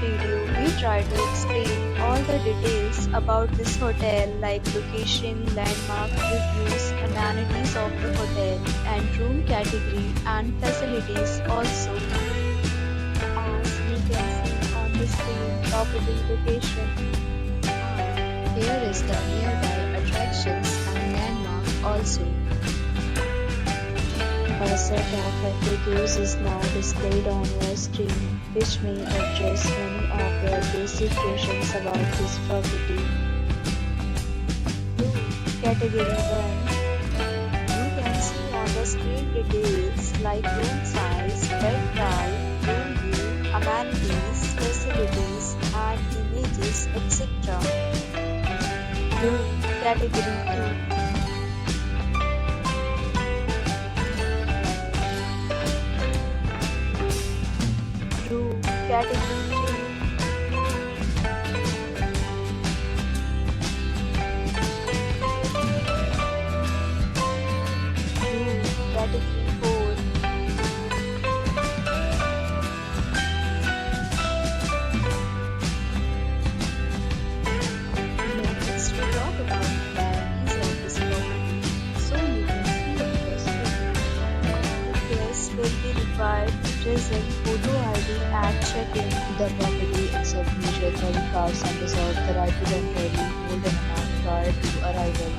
video, we try to explain all the details about this hotel like location, landmark, reviews, amenities of the hotel, and room category and facilities also. As you can see on the screen, property location. Here is the nearby attractions and landmark also. A set of FAQs is now displayed on your screen, which may address many of your basic questions about this property. Category 1. You can see on the screen details like room size, bed type, room view, amenities, facilities, and images, etc. Category 2. Category 3. Category 4. Next we talk about the amenities of this property. So you can see on the screen. Guests will be required to present photo ID at check-in. The property accepts major credit cards and reserves the right to temporarily hold an amount prior to arrival.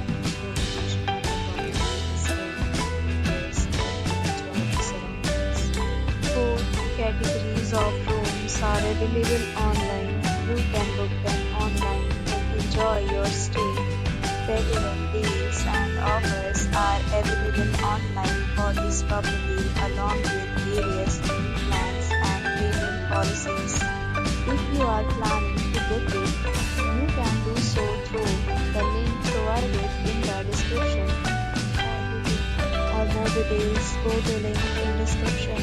Four categories of rooms are available online. You can book them online and enjoy your stay. Regular deals and offers are available online for this property along with various plans and payment policies. If you are planning to book it, you can do so through the link provided in the description. For more details, go to link in description.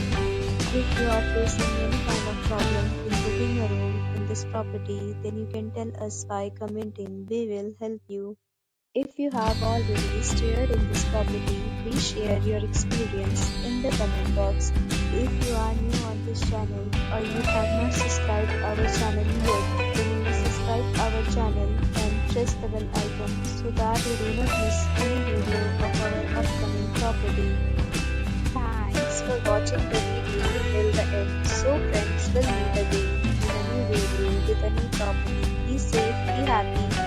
If you are facing any kind of problem in booking a room in this property, then you can tell us by commenting. We will help you. If you have already stayed in this property, please share your experience in the comment box. If you are new on this channel or you have not subscribed our channel yet, then you will subscribe our channel and press the bell icon so that you do not miss any video of our upcoming property. Thanks for watching the video till the end. So friends, will meet again in a new video with a new property. Be safe, be happy.